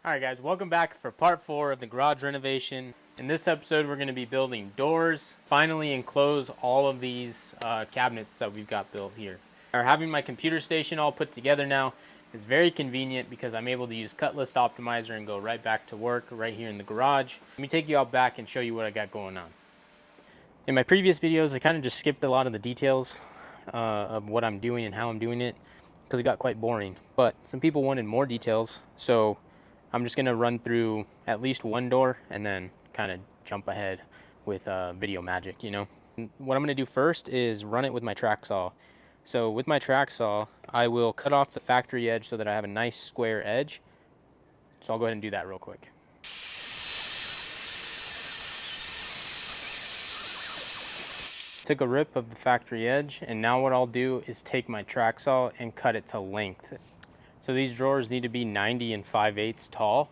Alright guys, welcome back for part 4 of the garage renovation. In this episode we're going to be building doors, finally enclose all of these cabinets that we've got built here. Having my computer station all put together now is very convenient because I'm able to use Cut List Optimizer and go right back to work right here in the garage. Let me take you all back and show you what I got going on. In my previous videos I kind of just skipped a lot of the details of what I'm doing and how I'm doing it because it got quite boring, but some people wanted more details, so I'm just going to run through at least one door and then kind of jump ahead with video magic, you know. What I'm going to do first is run it with my track saw. So with my track saw, I will cut off the factory edge so that I have a nice square edge. So I'll go ahead and do that real quick. Took a rip of the factory edge, and now what I'll do is take my track saw and cut it to length. So these drawers need to be 90 and 5/8 tall.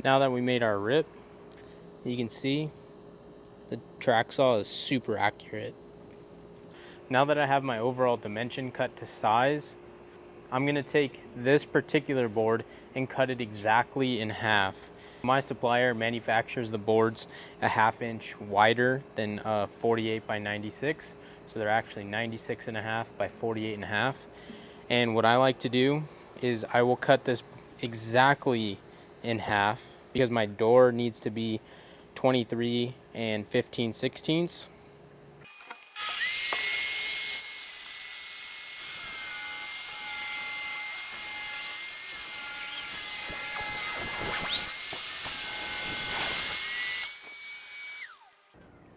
Now that we made our rip, you can see the track saw is super accurate. Now that I have my overall dimension cut to size, I'm going to take this particular board and cut it exactly in half. My supplier manufactures the boards a 1/2 inch wider than 48 by 96. So they're actually 96.5 by 48.5. And what I like to do is I will cut this exactly in half because my door needs to be 23 and 15/16.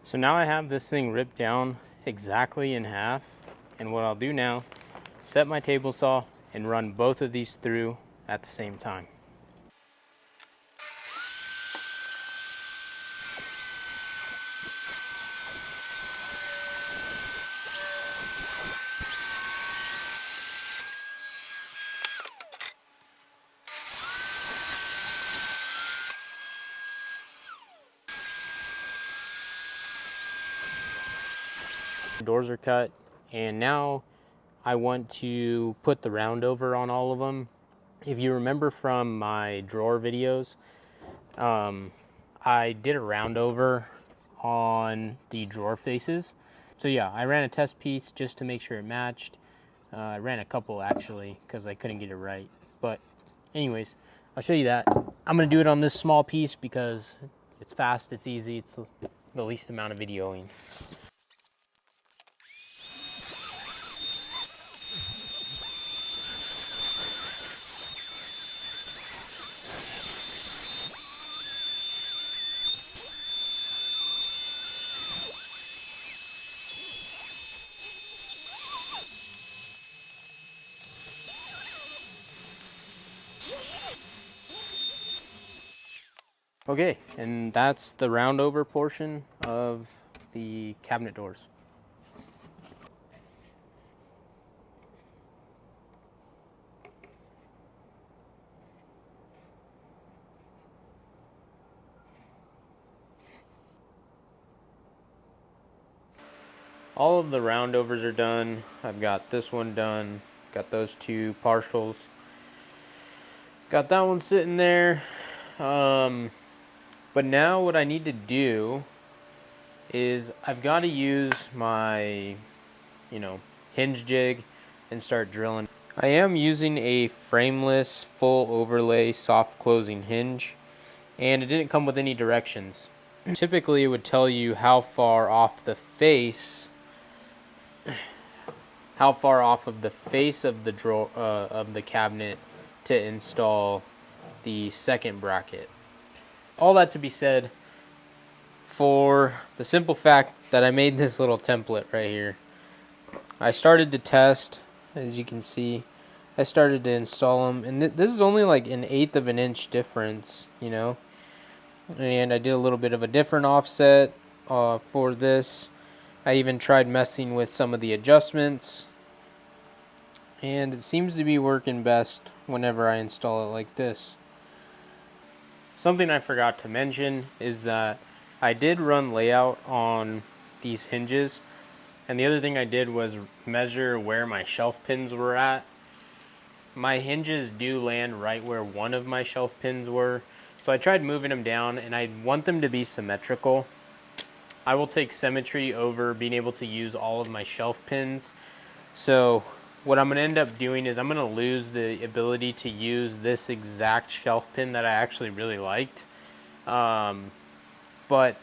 So now I have this thing ripped down exactly in half, and what I'll do now, set my table saw and run both of these through at the same time. Doors are cut, and now I want to put the round over on all of them. If you remember from my drawer videos, I did a round over on the drawer faces. So yeah, I ran a test piece just to make sure it matched. I ran a couple actually because I couldn't get it right. But anyways, I'll show you that. I'm gonna do it on this small piece because it's fast, it's easy, it's the least amount of videoing. Okay, and that's the round over portion of the cabinet doors. All of the roundovers are done. I've got this one done, got those two partials, got that one sitting there. But now what I need to do is I've got to use my, hinge jig and start drilling. I am using a frameless full overlay soft closing hinge, and it didn't come with any directions. Typically it would tell you how far off the face of the drawer of the cabinet to install the second bracket. All that to be said, for the simple fact that I made this little template right here. I started to test, as you can see. I started to install them, and this is only like 1/8 of an inch difference, And I did a little bit of a different offset for this. I even tried messing with some of the adjustments, and it seems to be working best whenever I install it like this. Something I forgot to mention is that I did run layout on these hinges. And the other thing I did was measure where my shelf pins were at. My hinges do land right where one of my shelf pins were. So I tried moving them down, and I want them to be symmetrical. I will take symmetry over being able to use all of my shelf pins. So what I'm gonna end up doing is I'm gonna lose the ability to use this exact shelf pin that I actually really liked. But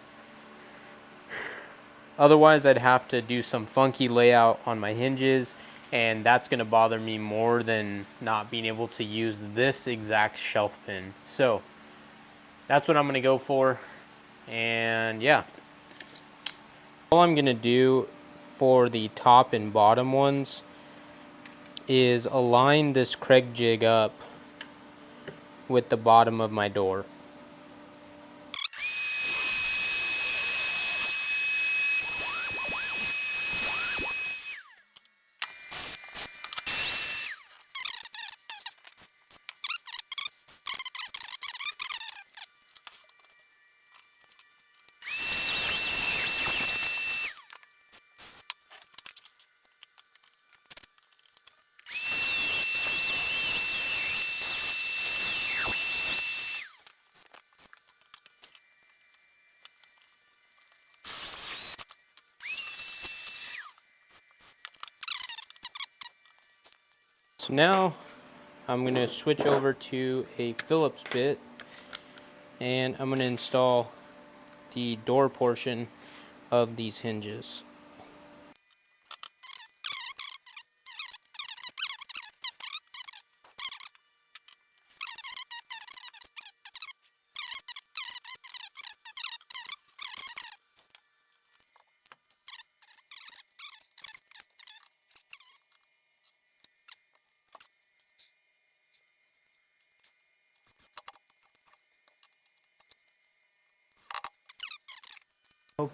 otherwise I'd have to do some funky layout on my hinges, and that's gonna bother me more than not being able to use this exact shelf pin. So that's what I'm gonna go for. And yeah, all I'm gonna do for the top and bottom ones is align this Craig jig up with the bottom of my door. So now I'm going to switch over to a Phillips bit, and I'm going to install the door portion of these hinges.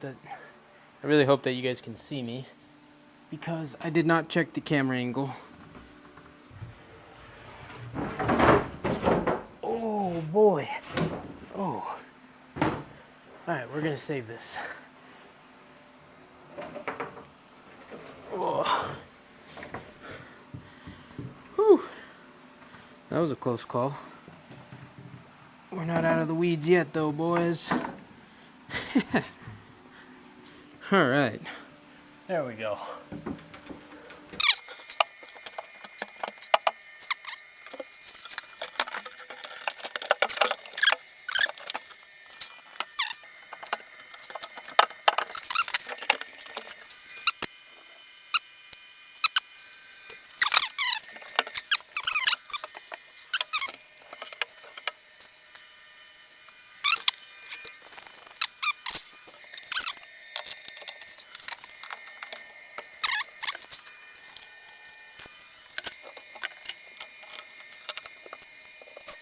I really hope that you guys can see me, because I did not check the camera angle. Oh boy. Oh. Alright, we're gonna save this. Oh. Whew. That was a close call. We're not out of the weeds yet though, boys. Alright. There we go.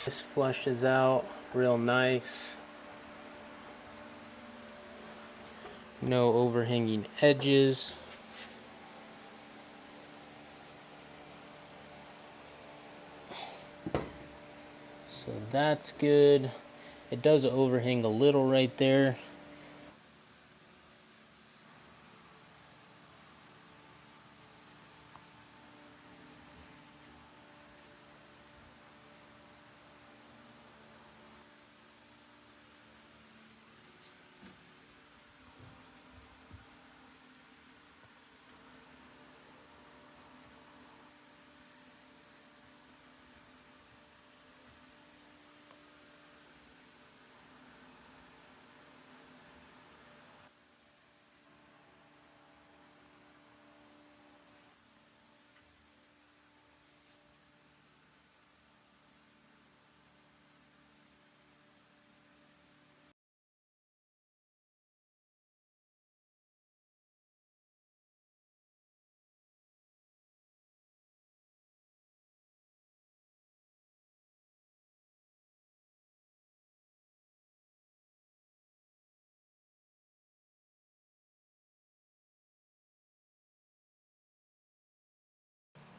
This flushes out real nice. No overhanging edges. So that's good. It does overhang a little right there.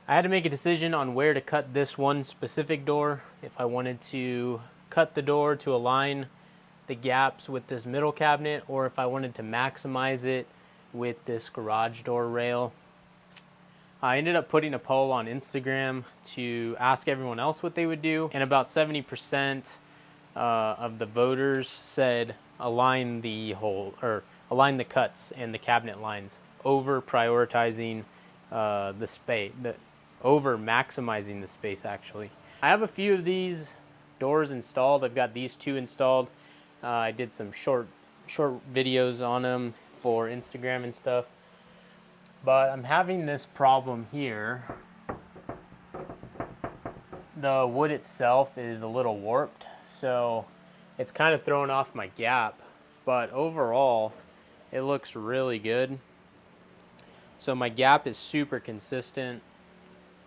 I had to make a decision on where to cut this one specific door. If I wanted to cut the door to align the gaps with this middle cabinet, or if I wanted to maximize it with this garage door rail. I ended up putting a poll on Instagram to ask everyone else what they would do, and about 70% of the voters said align the cuts and the cabinet lines over prioritizing the space, over maximizing the space actually. I have a few of these doors installed. I've got these two installed. I did some short videos on them for Instagram and stuff. But I'm having this problem here. The wood itself is a little warped, so it's kind of throwing off my gap. But overall, it looks really good. So my gap is super consistent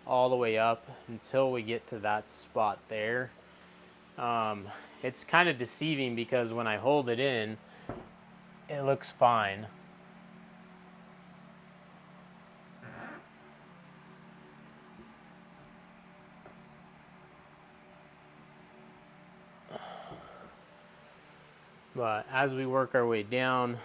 all the way up until we get to that spot there. It's kind of deceiving because when I hold it in, it looks fine. But as we work our way down,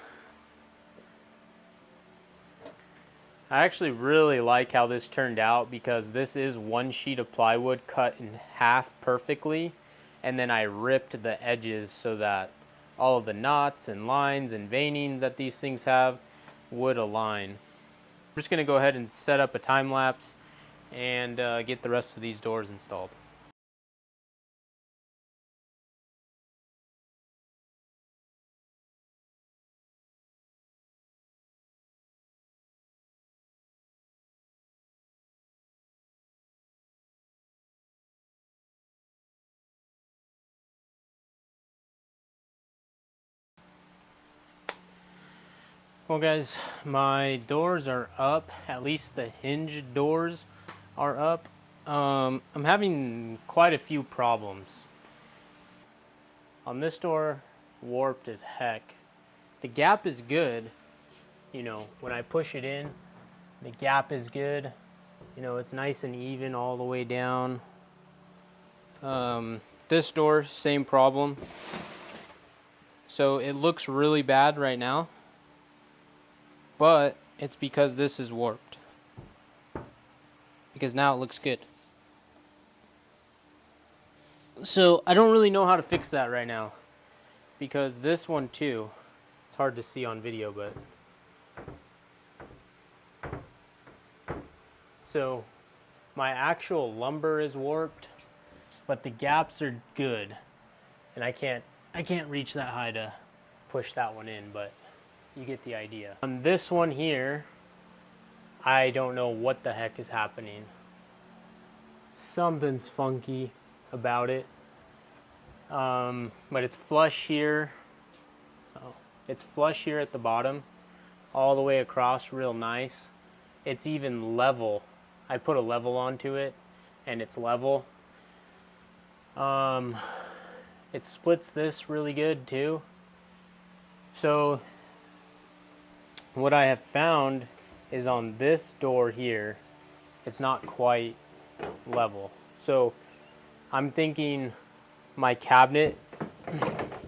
I actually really like how this turned out because this is one sheet of plywood cut in half perfectly, and then I ripped the edges so that all of the knots and lines and veining that these things have would align. I'm just going to go ahead and set up a time lapse and get the rest of these doors installed. Well guys, my doors are up, at least the hinge doors are up. I'm having quite a few problems. On this door, warped as heck. The gap is good, you know, when I push it in, the gap is good. You know, it's nice and even all the way down. This door, same problem. So it looks really bad right now, but it's because this is warped. Because now it looks good. So I don't really know how to fix that right now, because this one too, it's hard to see on video, but so my actual lumber is warped, but the gaps are good, and I can't reach that high to push that one in, but you get the idea. On this one here, I don't know what the heck is happening. Something's funky about it. But it's flush here. Oh, it's flush here at the bottom, all the way across, real nice. It's even level. I put a level onto it, and it's level. It splits this really good too. So what I have found is on this door here, it's not quite level. So I'm thinking my cabinet,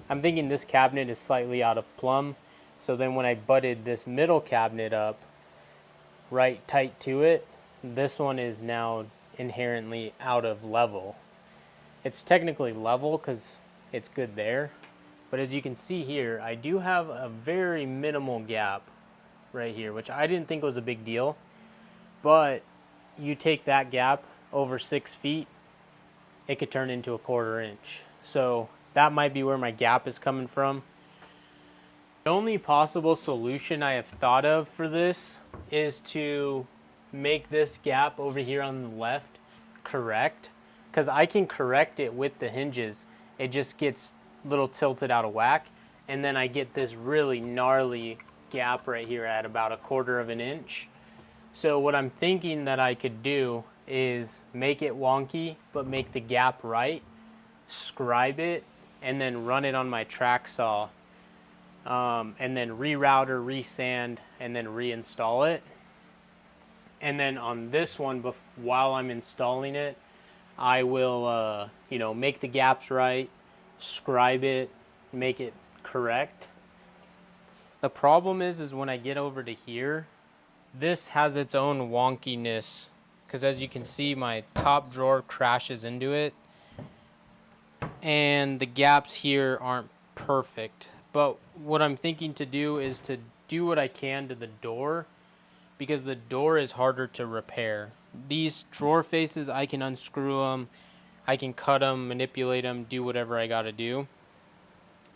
I'm thinking this cabinet is slightly out of plumb. So then when I butted this middle cabinet up right tight to it, this one is now inherently out of level. It's technically level because it's good there. But as you can see here, I do have a very minimal gap right here, which I didn't think was a big deal. But you take that gap over 6 feet, it could turn into a 1/4 inch. So that might be where my gap is coming from. The only possible solution I have thought of for this is to make this gap over here on the left correct, because I can correct it with the hinges. It just gets a little tilted out of whack, and then I get this really gnarly gap right here at about 1/4 inch. So what I'm thinking that I could do is make it wonky, but make the gap right, scribe it, and then run it on my track saw, and then reroute or resand, and then reinstall it. And then on this one, while I'm installing it, I will, you know, make the gaps right, scribe it, make it correct, The problem is when I get over to here, this has its own wonkiness, because as you can see, my top drawer crashes into it, and the gaps here aren't perfect. But what I'm thinking to do is to do what I can to the door, because the door is harder to repair. These drawer faces, I can unscrew them, I can cut them, manipulate them, do whatever I gotta do.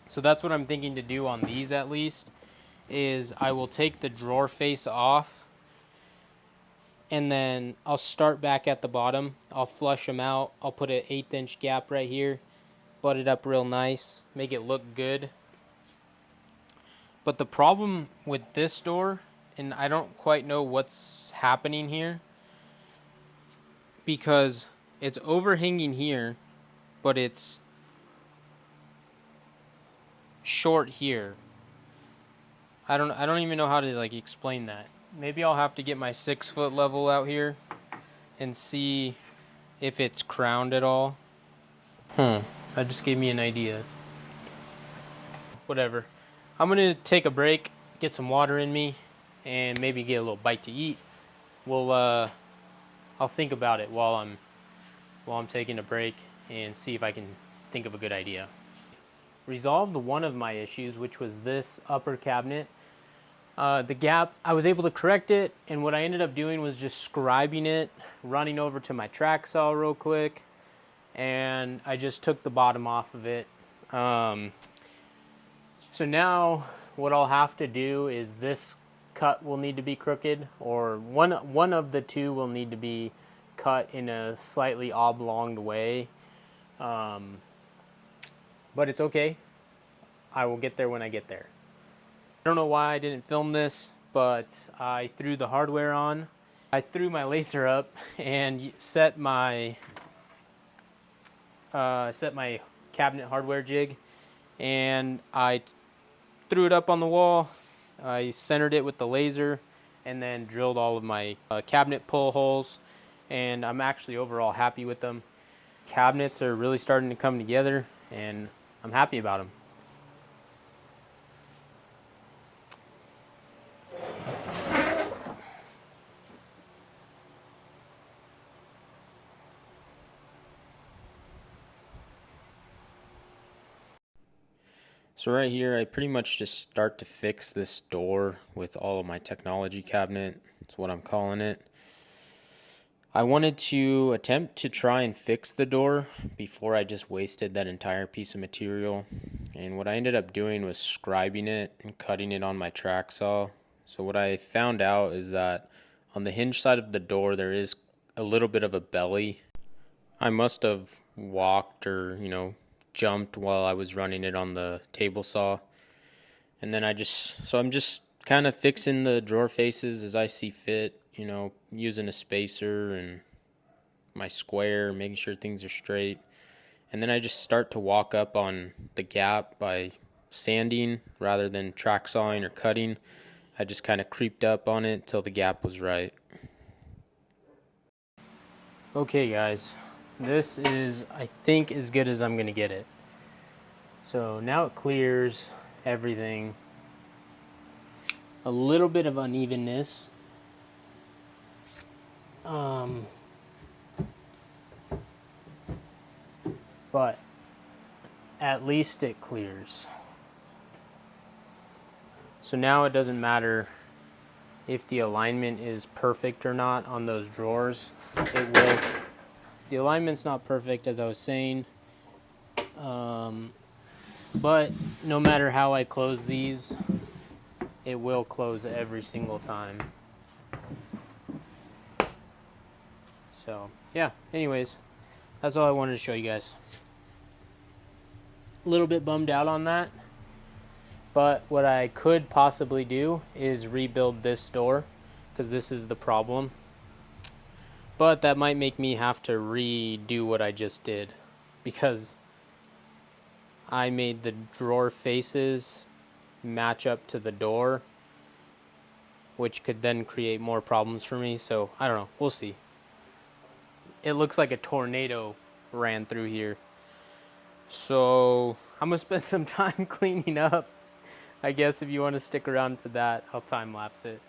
So that's what I'm thinking to do on these, at least, is I will take the drawer face off, and then I'll start back at the bottom. I'll flush them out. I'll put an 1/8 inch gap right here, butt it up real nice, make it look good. But the problem with this door, and I don't quite know what's happening here, because it's overhanging here, but it's short here. I don't even know how to like explain that. Maybe I'll have to get my 6-foot level out here and see if it's crowned at all. That just gave me an idea. Whatever. I'm gonna take a break, get some water in me, and maybe get a little bite to eat. I'll think about it while I'm taking a break and see if I can think of a good idea. Resolved one of my issues, which was this upper cabinet. The gap, I was able to correct it, and what I ended up doing was just scribing it, running over to my track saw real quick, and I just took the bottom off of it. So now what I'll have to do is this cut will need to be crooked, or one of the two will need to be cut in a slightly oblonged way. But it's okay. I will get there when I get there. I don't know why I didn't film this, but I threw the hardware on. I threw my laser up and set my cabinet hardware jig, and I threw it up on the wall. I centered it with the laser and then drilled all of my cabinet pull holes, and I'm actually overall happy with them. Cabinets are really starting to come together, and I'm happy about them. So right here, I pretty much just start to fix this door with all of my technology cabinet. That's what I'm calling it. I wanted to attempt to try and fix the door before I just wasted that entire piece of material. And what I ended up doing was scribing it and cutting it on my track saw. So what I found out is that on the hinge side of the door, there is a little bit of a belly. I must have walked or, jumped while I was running it on the table saw. And then I'm just kind of fixing the drawer faces as I see fit, using a spacer and my square, making sure things are straight. And then I just start to walk up on the gap by sanding rather than track sawing or cutting. I just kind of creeped up on it till the gap was right. Okay guys, this is, I think, as good as I'm going to get it. So now it clears everything. A little bit of unevenness. But at least it clears. So now it doesn't matter if the alignment is perfect or not on those drawers. It will. The alignment's not perfect, as I was saying. But no matter how I close these, it will close every single time. So, yeah, anyways, that's all I wanted to show you guys. A little bit bummed out on that, but what I could possibly do is rebuild this door, because this is the problem. But that might make me have to redo what I just did, because I made the drawer faces match up to the door, which could then create more problems for me. So I don't know, we'll see. It looks like a tornado ran through here. So I'm gonna spend some time cleaning up. I guess if you want to stick around for that, I'll time lapse it.